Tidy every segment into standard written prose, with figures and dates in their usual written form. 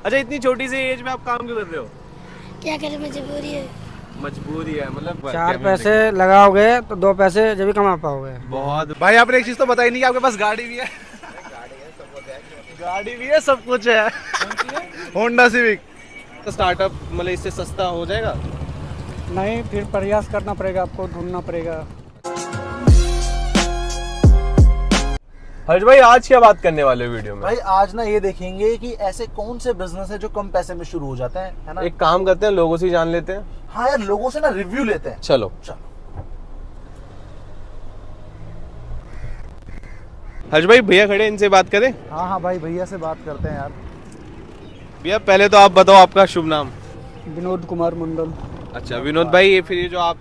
अच्छा, इतनी छोटी सी एज में आप काम क्यों कर रहे हो? क्या करें, मजबूरी है। मजबूरी है मतलब? चार पैसे लगाओगे तो दो पैसे जब भी कमा पाओगे। बहुत भाई, आपने एक चीज तो बताई नहीं कि आपके पास गाड़ी भी है। गाड़ी भी है, सब कुछ है। Honda civic. तो स्टार्टअप मतलब इससे सस्ता हो जाएगा? नहीं, फिर प्रयास करना पड़ेगा, आपको ढूंढना पड़ेगा। हर्ष भाई, आज क्या बात करने वाले हो वीडियो में? भाई आज ना ये देखेंगे कि ऐसे कौन से बिजनेस है जो कम पैसे में शुरू हो जाते हैं, है ना। एक काम करते हैं, लोगों से ही जान लेते हैं। हाँ यार, लोगों से ना रिव्यू लेते हैं। चलो। हर्ष भाई, भैया खड़े, इनसे बात करें? हाँ भाई, भैया से बात करते हैं यार। भैया पहले तो आप बताओ आपका शुभ नाम। विनोद कुमार मंडल। अच्छा विनोद भाई, ये फिर ये जो आप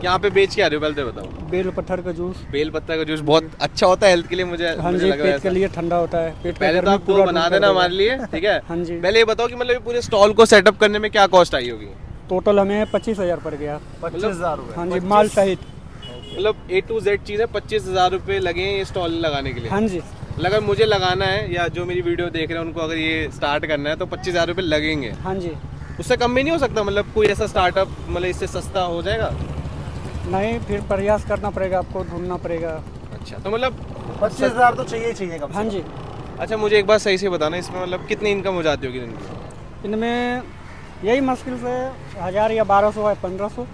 यहाँ पे बेच के आ रहे हो, पहले तो बताओ। बेल पत्थर का जूस। बेल पत्ता का जूस बहुत अच्छा होता है हेल्थ के लिए, मुझे हाँ जी, पेट के लिए ठंडा होता है। पेट पहले तो आप दो बना देना हमारे लिए, ठीक है? हाँ जी। पहले ये बताओ कि मतलब पूरे स्टॉल को सेटअप करने में क्या कॉस्ट आई होगी? टोटल हमें 25,000 पड़ गया। 25,000 रुपए। हाँ जी, माल सहित। मतलब A to Z चीज़ है। 25,000 रुपए लगे हैं ये स्टॉल लगाने के लिए? हाँ जी। अगर मुझे लगाना है या जो मेरी वीडियो देख रहे हैं उनको अगर ये स्टार्ट करना है तो 25,000 रुपए लगेंगे? हाँ जी। उससे कम भी नहीं हो सकता? मतलब कोई ऐसा स्टार्टअप मतलब इससे सस्ता हो जाएगा? नहीं, फिर प्रयास करना पड़ेगा, आपको ढूंढना पड़ेगा। अच्छा, तो मतलब 25,000 तो चाहिए चाहिए कम से हाँ कम। जी। अच्छा, मुझे एक बात सही से बताना, इसमें मतलब कितनी इनकम हो जाती होगी दिन की? इनमें यही मुश्किल से 1,000 या 1,200 या 1,500।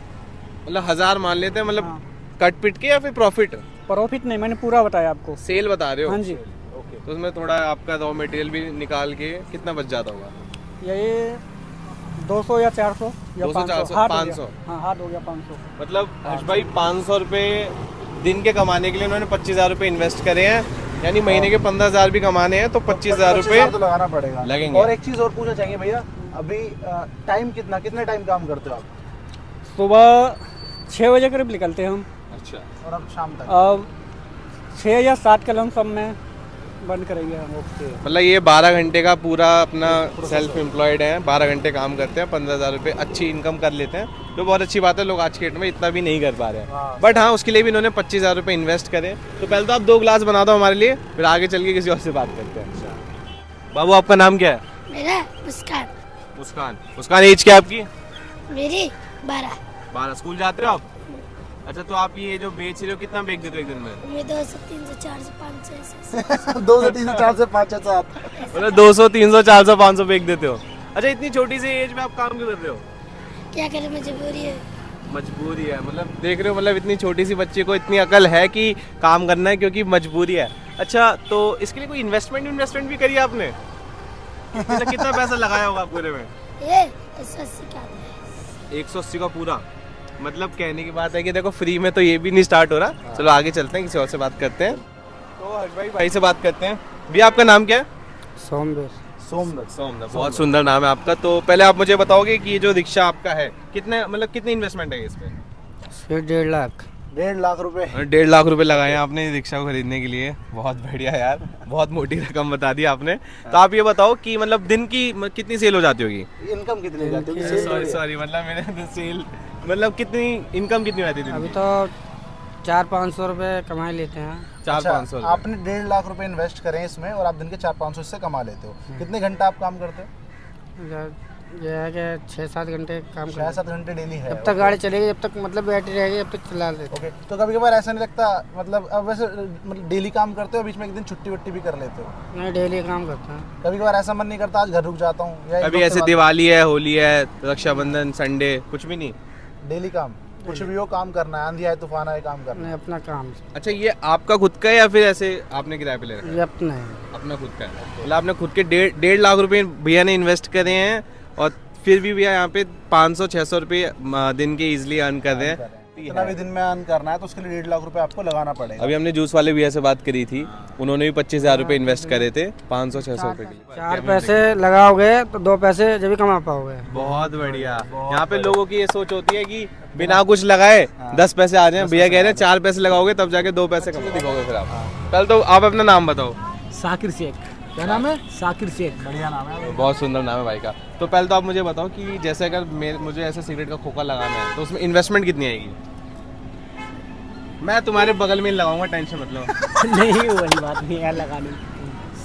मतलब 1000 मान लेते हैं, मतलब हाँ। कट पिट के या फिर प्रॉफिट? प्रॉफिट नहीं, मैंने पूरा बताया आपको। सेल बता रहे हो? हाँ जी। ओके, तो उसमें थोड़ा आपका रॉ मटेरियल भी निकाल के कितना बच जाता होगा? यही 200 या 400 या 200, 500। 400, हाथ हो 500। गया। हाँ, हाथ हो गया 500। मतलब हर्ष भाई 500 रुपये दिन के कमाने के लिए उन्होंने 25,000 रुपये इन्वेस्ट करे हैं, यानी महीने के 15,000 भी कमाने हैं तो 25,000 रुपये तो लगाना पड़ेगा लगेंगे। और एक चीज और पूछना चाहिए भैया, अभी टाइम कितने टाइम काम करते हो आप? सुबह 6 बजे करीब निकलते हैं हम। अच्छा, और अब शाम तक? अब 6 या 7 के लमसम में बंद करेंगे हम। ओके। मतलब ये 12 घंटे का पूरा अपना सेल्फ एम्प्लॉयड है, 12 घंटे काम करते हैं, 15,000 रुपये अच्छी इनकम कर लेते हैं, जो बहुत अच्छी बात है। लोग आज के डेट में इतना भी नहीं कर पा रहे हैं। हाँ। बट हाँ, उसके लिए भी इन्होंने 25,000 रुपये इन्वेस्ट करे। तो पहले तो आप 2 गिलास बना दो हमारे लिए, फिर आगे चल के किसी और से बात करते हैं। बाबू, आपका नाम क्या है? मेरा मुस्कान। मुस्कान। मुस्कान, एज क्या है आपकी? मेरी 12। 12। स्कूल जाते हो आप? अच्छा, तो आप ये जो बेच रहे हो कितना बेच देते हो एक दिन में? मैं 200, 300, 400, 500 2 से 3 से 4 से 5 से 7। मतलब 200, 300, 400, 500 बेच देते हो? अच्छा, इतनी छोटी सी एज में आप काम क्यों कर रहे हो? क्या करें, मजबूरी है। मजबूरी है मतलब? देख रहे हो, मतलब इतनी छोटी सी बच्ची को इतनी अकल है कि काम करना है क्योंकि मजबूरी है। अच्छा, तो इसके लिए कोई इन्वेस्टमेंट भी करी आपने? कितना पैसा लगाया होगा पूरे में? ये 180 का है। 180 का पूरा? मतलब कहने की बात है कि देखो, फ्री में तो ये भी नहीं स्टार्ट हो रहा। चलो आगे चलते हैं, किसी और से बात करते हैं। तो हर्ष भाई से बात करते हैं। भैया, आपका नाम क्या है? सोमदेव। सोमनाथ। बहुत सुंदर नाम है आपका। तो पहले आप मुझे बताओगे कि ये जो रिक्शा आपका है कितनी इन्वेस्टमेंट है इस पे? 1.5 लाख। 1.5 लाख रुपए। 1.5 लाख रुपए लगाए हैं आपने रिक्शा को खरीदने के लिए। बहुत बढ़िया यार, बहुत मोटी रकम बता दी आपने। तो आप ये बताओ कि मतलब दिन की कितनी सेल हो जाती होगी? इनकम कितनी हो जाती होगी? सॉरी, मतलब मेरे सेल मतलब कितनी इनकम कितनी रहती है? अभी तो 400-500 रुपये कमा लेते हैं। 400-500। आपने 1.5 लाख रुपए इन्वेस्ट करें इसमें और आप दिन के 400-500 इससे कमा लेते हो। कितने घंटा आप काम करते हो? यह है कि 6-7 घंटे काम करते हैं। 6-7 घंटे डेली है? जब तक गाड़ी चलेगी, जब तक मतलब बैटरी रहेगी, जब तक चला लेते। ओके। तो कभी कभार ऐसा नहीं लगता, मतलब अब वैसे मतलब डेली काम करते हो, बीच में एक दिन छुट्टी वट्टी भी कर लेते हो? नहीं, डेली काम करते हैं। कभी कभार ऐसा मन नहीं करता आज घर रुक जाता हूँ? या अभी ऐसे दिवाली है, होली है, रक्षाबंधन, संडे, कुछ भी नहीं? डेली काम कुछ भी हो, काम करना है, आंधी आए तूफान आए, काम करना है। नहीं, अपना काम। अच्छा, ये आपका खुद का है या फिर ऐसे आपने किराए पे ले रखा है? ये अपना है। अपना खुद का है। मतलब आपने खुद के 1.5 लाख रुपए भैया ने इन्वेस्ट करे हैं, और फिर भी भैया यहाँ पे 500-600 रुपये दिन के इजीली अर्न कर रहे हैं। इतना भी दिन में अर्न करना है तो उसके लिए 1.5 लाख रुपए आपको लगाना पड़ेगा। अभी हमने जूस वाले भैया से बात करी थी, उन्होंने भी 25,000 रुपये इन्वेस्ट करे थे 500-600 रुपये के लिए। 4 पैसे लगाओगे तो 2 पैसे जब भी कमा पाओगे। बहुत बढ़िया। यहाँ पे लोगों की ये सोच होती है कि बिना कुछ लगाए 10 पैसे आ जाए। भैया कह रहे हैं 4 पैसे लगाओगे तब जाके 2 पैसे कमा दिखाओगे। फिर आप कल तो आप अपना नाम बताओ। साकिर शेख। क्या नाम है? साकिर शेख। बढ़िया नाम है। बहुत सुंदर नाम है भाई का। तो पहले तो आप मुझे बताओ कि जैसे अगर मुझे ऐसे सिगरेट का खोखा लगाना है तो उसमें इन्वेस्टमेंट कितनी आएगी? मैं तुम्हारे बगल में लगाऊंगा, टेंशन मत लो। नहीं, वही बात नहीं है लगाने।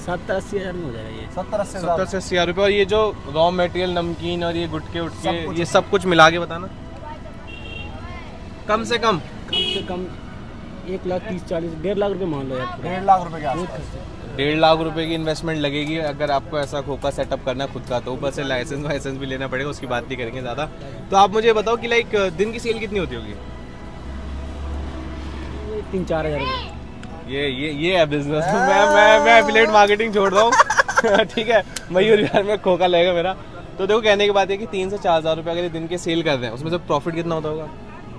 70-80 हज़ार में हो जाएगा ये। 70-80 70 हज़ार। से 80 हज़ार रुपये। और ये जो रॉ मटेरियल, नमकीन और ये गुटके सब उटके, कुछ। ये सब कुछ मिला के बताना कम से कम 1,30,40 1.5 लाख रुपए मान लो यार। 1.5 लाख रुपए के आसपास। 1.5 लाख रुपए की इन्वेस्टमेंट लगेगी अगर आपको ऐसा खोखा सेटअप करना है खुद का। तो ऊपर से लाइसेंस भी लेना पड़ेगा, उसकी बात नहीं करेंगे ज़्यादा। तो आप मुझे बताओ कि लाइक दिन की सेल कितनी होती होगी? 3-4 हज़ार रुपये। ये है बिजनेस। मैं एफिलिएट मार्केटिंग छोड़ रहा हूँ ठीक है, मयूर विहार में खोखा लगेगा मेरा। तो देखो कहने की बात है कि 3 से 4 हज़ार रुपये अगर दिन के सेल कर रहे हैं, उसमें से प्रॉफिट कितना होता होगा?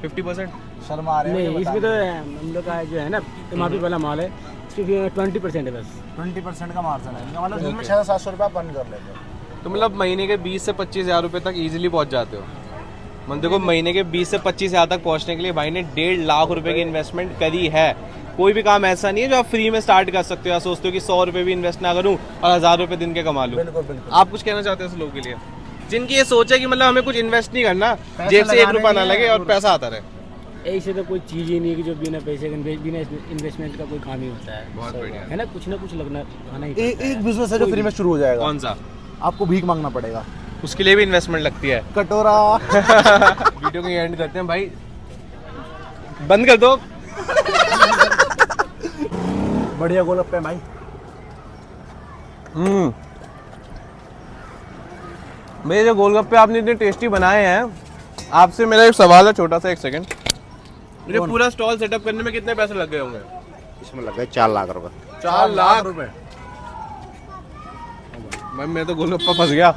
50%? शर्मा आ रहे हैं नहीं, इसमें तो हम लोग का जो है ना MRP वाला माल है, इसमें 20% है बस। 20% का मार्जिन है इनका, मतलब दिन में 600-700 रुपये आप अर्न कर लेते हो। तो मतलब महीने के 20 से 25 हज़ार रुपये तक इजीली पहुंच जाते हो। मतलब देखो महीने के 20 से 25 हज़ार तक पहुंचने के लिए भाई ने 1.5 लाख रुपए की इन्वेस्टमेंट करी है। कोई भी काम ऐसा नहीं है जो आप फ्री में स्टार्ट कर सकते हो या सोचते हो कि 100 रुपये भी इन्वेस्ट ना करूं और 1000 रुपये दिन के कमा लूं। बिल्कुल बिल्कुल। आप कुछ कहना चाहते हो उस लोगों के लिए जिनकी ये सोच है कि मतलब हमें कुछ इन्वेस्ट नहीं करना, पैसा जेब से 1 लगाना रुपया ना ही है लगे और और- पैसा आता रहे? ऐसे तो कोई चीज़ ही नहीं कि जो बिना पैसे के बिना इन्वेस्टमेंट का कोई काम ही होता है। बहुत बढ़िया। है ना, कुछ ना कुछ लगना आना ही एक पड़ता है। एक बिजनेस है जो फ्री में शुरू हो जाएगा। कौन सा? आपको भीख मांगना पड़ेगा। उसके लिए भी इन्वेस्टमेंट लगती है। कटोरा। वीडियो को एंड करते हैं भाई, बंद कर दो। बढ़िया गोलगप्पे हैं भाई। मेरे जो गोलगप्पे आपने इतने टेस्टी बनाए हैं, आपसे मेरा एक सवाल है छोटा सा, 1 सेकंड। मुझे पूरा स्टॉल सेटअप करने में कितने पैसे लग गए होंगे? इसमें लग गए 4 लाख रुपए। 4 लाख रुपए। मैं तो गोलगप्पा फंस गया।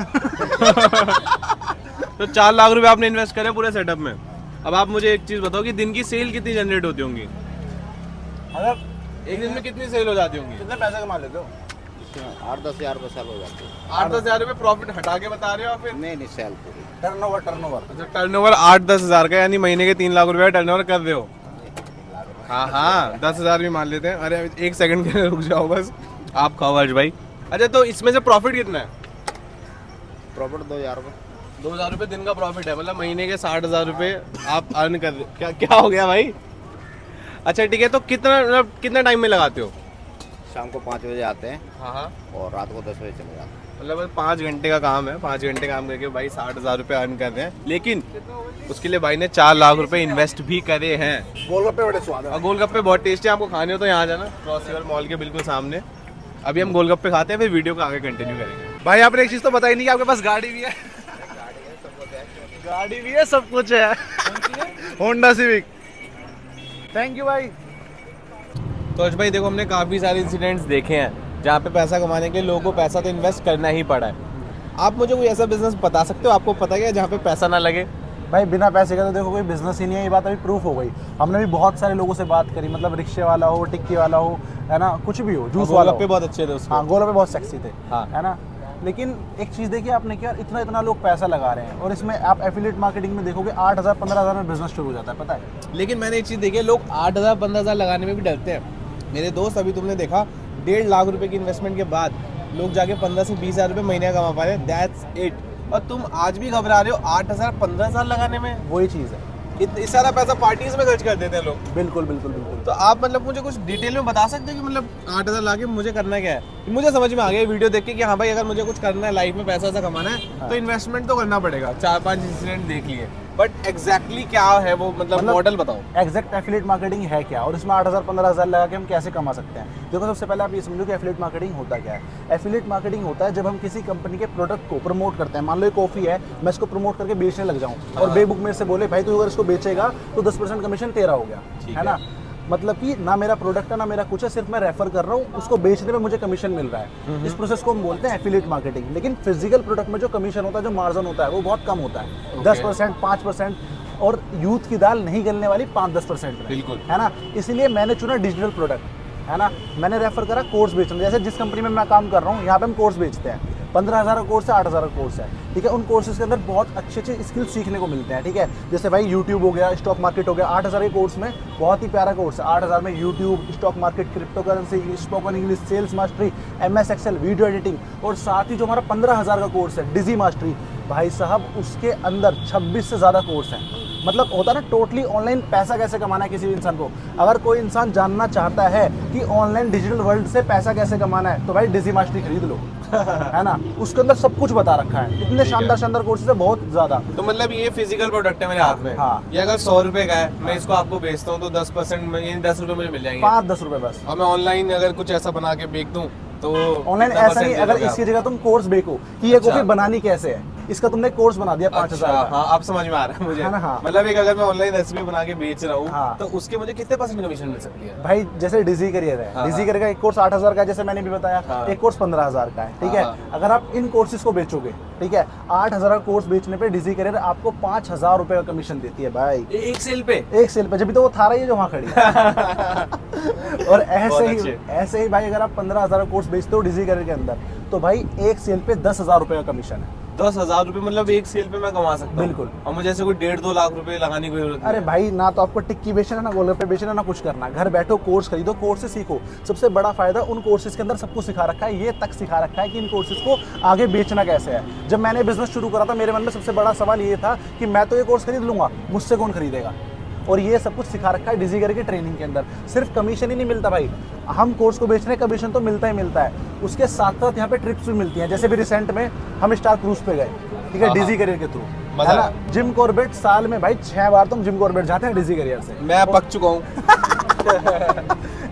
तो 4 लाख रुपए आपने इन्वेस्ट करे पूरे सेटअप में। अब आप मुझे एक चीज बताओ कि दिन की सेल कितनी जनरेट होती होंगी? मतलब एक दिन में कितनी सेल हो जाती होंगी? कितने पैसे कमा लेते हो? इसमें 8-10 हज़ार रुपये साल हो जाते हैं। 8-10 हज़ार रुपए प्रॉफिट हटा के बता रहे हो आप फिर? नहीं सेल पूरी। टर्नओवर। अच्छा, टर्नओवर 8-10 हज़ार का, यानी महीने के 3 लाख रुपए टर्नओवर कर रहे हो। हाँ 10 हज़ार भी मान लेते हैं। अरे 1 सेकंड के लिए रुक जाओ बस, आप खाओ हर्ष भाई। अच्छा, तो इसमें से प्रॉफिट कितना है? प्रॉफिट 2,000 रुपये। 2,000 रुपये दिन का प्रॉफिट है, मतलब महीने के 60,000 रुपये आप अर्न कर रहे हो। क्या हो गया भाई? अच्छा ठीक है, तो कितना टाइम में लगाते हो? शाम को 5 बजे आते हैं हाँ, और रात को 10 बजे चले जाते हैं। मतलब 5 घंटे का काम है। 5 घंटे काम करके भाई 60,000 रुपये अर्न कर रहे हैं, लेकिन उसके लिए भाई ने 4 लाख रुपए इन्वेस्ट भी करे हैं। गोलगप्पे बड़े स्वाद है। और गोलगप्पे बहुत टेस्टी है, आपको खाने हो तो यहाँ जाना, क्रॉस रिवर मॉल के बिल्कुल सामने। अभी हम गोलगप्पे खाते हैं, फिर वीडियो को आगे कंटिन्यू करेंगे। भाई आपने एक चीज तो बताई नहीं कि आपके पास गाड़ी भी है। गाड़ी भी है, सब कुछ है। Honda civic. थैंक यू भाई। तो भाई देखो, हमने काफ़ी सारे इंसिडेंट्स देखे हैं जहाँ पे पैसा कमाने के लिए लोगों को पैसा तो इन्वेस्ट करना ही पड़ा है। आप मुझे कोई ऐसा बिजनेस बता सकते हो आपको पता है जहाँ पे पैसा ना लगे? भाई बिना पैसे का तो देखो कोई बिजनेस ही नहीं है, ये बात अभी प्रूफ हो गई। हमने भी बहुत सारे लोगों से बात करी, मतलब रिक्शे वाला हो, टिक्की वाला हो, है ना, कुछ भी हो, जूस वाला गोलगप्पे हो। बहुत अच्छे थे उसके। हाँ, गोलगप्पे बहुत सेक्सी थे, हाँ। है ना। लेकिन एक चीज़ देखिए आपने कि यार इतना लोग पैसा लगा रहे हैं, और इसमें आप एफिलिएट मार्केटिंग में देखोगे 8,000 15,000 में बिजनेस शुरू हो जाता है, पता है। लेकिन मैंने एक चीज़ देखी है, लोग 8,000 15,000 लगाने में भी डरते हैं। मेरे दोस्त, अभी तुमने देखा 1.5 लाख रुपए की इन्वेस्टमेंट के बाद लोग जाके 15 से 20 हज़ार रुपये महीने कमा पा रहे हैं। That's it. और तुम आज भी घबरा रहे हो 8,000 15,000 लगाने में? वही चीज़ है। इतना सारा पैसा पार्टीज में खर्च कर देते हैं लोग। बिल्कुल बिल्कुल बिल्कुल। तो आप मतलब मुझे कुछ डिटेल में बता सकते हो कि मतलब 8,000 लाके मुझे करना क्या है? मुझे समझ में आ गया वीडियो देख के कि हाँ भाई, अगर मुझे कुछ करना है लाइफ में, पैसा ऐसा कमाना है तो इन्वेस्टमेंट तो करना पड़ेगा। 4-5 इंसिडेंट देख लिए, बट एग्जैक्टली क्या है वो, मतलब मॉडल बताओ। एग्जैक्ट एफिलिएट मार्केटिंग है क्या, और इसमें 8,000 15,000 लगा के हम कैसे कमा सकते हैं। देखो, सबसे पहले आप ये समझो कि एफिलिएट मार्केटिंग होता क्या है। एफिलिएट मार्केटिंग होता है जब हम किसी कंपनी के प्रोडक्ट को प्रमोट करते हैं। मान लो ये कॉफी है, मैं इसको प्रमोट करके बेचने लग जाऊँ और बेबुक मेरे से बोले भाई तू अगर इसको बेचेगा तो 10% कमीशन तेरा हो गया, है ना। मतलब कि ना मेरा प्रोडक्ट है ना मेरा कुछ है, सिर्फ मैं रेफर कर रहा हूँ, उसको बेचने में मुझे कमीशन मिल रहा है। इस प्रोसेस को हम बोलते हैं एफिलिएट मार्केटिंग। लेकिन फिजिकल प्रोडक्ट में जो कमीशन होता है, जो मार्जिन होता है, वो बहुत कम होता है। 10%, 5%, और यूथ की दाल नहीं गलने वाली 5-10% में, बिल्कुल, है ना। इसीलिए मैंने चुना डिजिटल प्रोडक्ट, है ना। मैंने रेफर करा कोर्स बेचना। जैसे जिस कंपनी में मैं काम कर रहा हूँ, यहाँ पे हम कोर्स बेचते हैं। 15,000 का कोर्स है, 8,000 का कोर्स है, ठीक है। उन कोर्सेज के अंदर बहुत अच्छे स्किल्स सीखने को मिलते हैं, ठीक है। जैसे भाई यूट्यूब हो गया, स्टॉक मार्केट हो गया। 8,000 के कोर्स में बहुत ही प्यारा कोर्स है। 8,000 में YouTube, stock market, cryptocurrency, spoken English, sales mastery, MS Excel, video editing, और साथ ही जो हमारा 15,000 का कोर्स है डिजी मास्टरी, भाई साहब उसके अंदर 26 से ज़्यादा कोर्स हैं। मतलब होता है ना, टोटली ऑनलाइन पैसा कैसे कमाना है किसी भी इंसान को। अगर कोई इंसान जानना चाहता है कि ऑनलाइन डिजिटल वर्ल्ड से पैसा कैसे कमाना है, तो भाई डिजी मास्टरी खरीद लो। है ना, उसके अंदर सब कुछ बता रखा है, इतने शानदार शानदार कोर्सेज है, बहुत ज्यादा। तो मतलब ये फिजिकल प्रोडक्ट है मेरे हाथ में। हाँ। ये अगर 100 रुपए का है, मैं इसको आपको बेचता हूँ तो 10% में, यानी 10 रुपए मुझे मिल जाएंगे। 5-10 रुपए बस। और मैं ऑनलाइन अगर कुछ ऐसा बना के बेच दूं तो ऑनलाइन कितना ऐसा नहीं, percent अगर दे दोगे इसकी आप? जगह तुम कोर्स बेचो कि ये अच्छा। कॉफी बनानी कैसे है, इसका तुमने कोर्स बना दिया 5000 अच्छा, का। हाँ, अब समझ में आ रहा है मुझे। है ना, हाँ। मतलब एक अगर मैं ऑनलाइन रेसिपी बना के बेच रहा हूँ हाँ। तो उसके मुझे कितने % कमीशन मिल सकती है? भाई जैसे डिजी करियर है, हाँ, डिजी करियर का एक कोर्स 8000 का है, जैसे मैंने भी बताया, हाँ। एक कोर्स 15000 का है, ठीक है। हाँ। अगर आप इन कोर्सेज को बेचोगे, ठीक है, 8000 का कोर्स बेचने पे डिजी करियर आपको 5000 रुपए का कमीशन देती है भाई, एक सेल पे। एक सेल पे। जब तो वो था रही है जो वहाँ खड़ी है। और बहुत अच्छे। ऐसे ही भाई अगर आप 15000 का कोर्स बेचते हो डिजी करियर के अंदर, तो भाई एक सेल पे 10,000 रुपए का कमीशन है। 10,000 रुपए मतलब एक सेल पे मैं कमा सकता हूँ। बिल्कुल। और मुझे ऐसे कोई 1.5-2 लाख रुपए लगाने की जरूरत अरे भाई ना तो आपको टिक्की बेचना है, ना गोलगप्पे बेचना है, ना कुछ करना, घर बैठो कोर्स खरीदो, कोर्स से सीखो। सबसे बड़ा फायदा उन कोर्सेज के अंदर सब कुछ सिखा रखा है, ये तक सिखा रखा है कि इन कोर्सेज को आगे बेचना कैसे है। जब मैंने बिजनेस शुरू करा था, मेरे मन में सबसे बड़ा सवाल ये था कि मैं तो ये कोर्स खरीद लूंगा, मुझसे कौन खरीदेगा। और ये सब कुछ सिखा रखा है डिजी करियर की ट्रेनिंग के अंदर। सिर्फ कमीशन ही नहीं मिलता भाई, हम कोर्स को बेचने का कमीशन तो मिलता ही मिलता है, उसके साथ साथ यहाँ पे ट्रिप्स भी मिलती हैं। जैसे भी रिसेंट में हम स्टार क्रूज पे गए, ठीक है, हाँ, डिजी करियर के थ्रू, मजा है ना। जिम कॉर्बेट साल में भाई 6 बार तुम जिम कॉर्बेट जाते हैं डिजी करियर से, मैं पक चुका हूँ।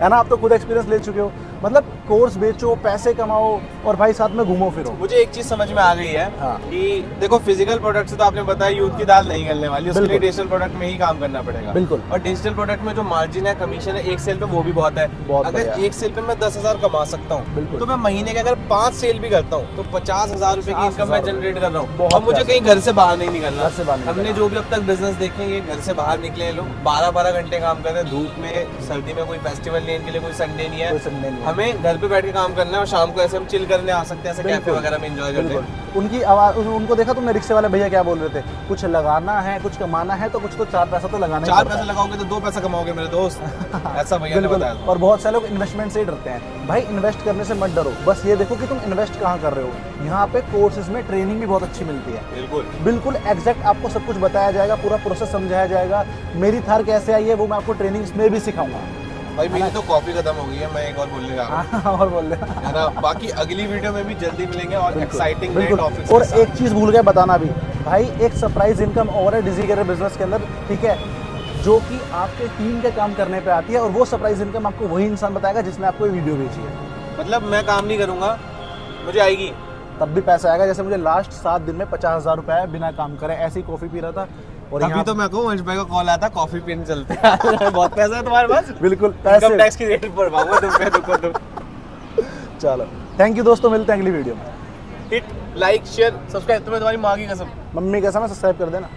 है ना। आप तो खुद एक्सपीरियंस ले चुके हो। मतलब कोर्स बेचो, पैसे कमाओ और भाई साथ में घूमो फिरो। मुझे एक चीज समझ में आ गई है हाँ। कि देखो फिजिकल प्रोडक्ट से तो आपने बताया यूथ की दाल नहीं गलने वाली, उसके लिए बिल्कुल। डिजिटल प्रोडक्ट में ही काम करना पड़ेगा। बिल्कुल। और डिजिटल प्रोडक्ट में जो मार्जिन है, कमीशन है एक सेल पे, वो भी बहुत है। बहुत अगर बढ़िया। एक सेल पे मैं 10,000 कमा सकता हूँ, बिल्कुल। तो मैं महीने के अगर 5 सेल भी करता हूँ तो 50,000 रुपए की इनकम मैं 50,000 जनरेट कर रहा हूँ। बहुत और मुझे पैसा। कहीं घर से बाहर नहीं निकलना। घर से बाहर नहीं हमने निकलना। जो भी अब तक बिजनेस देखे, ये घर से बाहर निकले हैं लोग, 12-12 घंटे काम करते हैं धूप में, सर्दी में कोई फेस्टिवल नहीं है इनके लिए, कोई संडे नहीं कोई संडे नहीं है। है। हमें घर पे बैठ के काम करना है और शाम को ऐसे हम चिल करने आ सकते हैं, ऐसे कैफे बिल्कुल। वगैरह में एंजॉय करते हैं। बिल्कुल। उनकी आवाज, उनको देखा तुमने, रिक्शे वाले भैया क्या बोल रहे थे, कुछ लगाना है, कुछ कमाना है तो कुछ तो 4 पैसा तो लगाना ही 4 पड़ता पैसे है। लगाओगे तो 2 पैसा कमाओगे मेरे दोस्त। ऐसा भैया ने बिल्कुल। बताया था। और बहुत सारे लोग इन्वेस्टमेंट से ही डरते हैं। भाई इन्वेस्ट करने से मत डरो, बस ये देखो कि तुम इन्वेस्ट कहाँ कर रहे हो। यहाँ पे कोर्सेज में ट्रेनिंग भी बहुत अच्छी मिलती है, बिल्कुल। बिल्कुल एग्जैक्ट आपको सब कुछ बताया जाएगा, पूरा प्रोसेस समझाया जाएगा। मेरी थार कैसे आई है वो मैं आपको ट्रेनिंग्स में भी सिखाऊंगा। भाई मेरी तो कॉफी खत्म हो गई है, मैं एक और बोलने जा रहा हूँ, और बोल रहे है ना। बाकी अगली वीडियो में भी जल्दी मिलेंगे और एक्साइटिंग नए बिल्कुल। टॉपिक्स और के साथ। एक चीज भूल गए बताना भी, भाई एक सरप्राइज इनकम और है डिजी करियर बिजनेस के अंदर, ठीक है, जो कि आपके टीम के काम करने पे आती है। और वो सरप्राइज इनकम आपको वही इंसान बताएगा जिसने आपको ये वीडियो भेजी है। मतलब मैं काम नहीं करूंगा, मुझे आएगी तब भी पैसा आएगा। जैसे मुझे लास्ट 7 दिन में 50,000 रुपए आया बिना काम करे, ऐसे ही कॉफी पी रहा था। और अभी यहाँ तो मैं कहूँ वंश भाई का कॉल आता, कॉफी पीने चलते हैं। बहुत पैसा है तुम्हारे पास, बिल्कुल इनकम पैसे। टैक्स की रेट पर भागो तुम। चलो थैंक यू दोस्तों, मिलते हैं अगली वीडियो में। हिट लाइक शेयर सब्सक्राइब, तुम्हें तुम्हारी माँ की कसम। मम्मी कैसा, मैं सब्सक्राइब कर देना।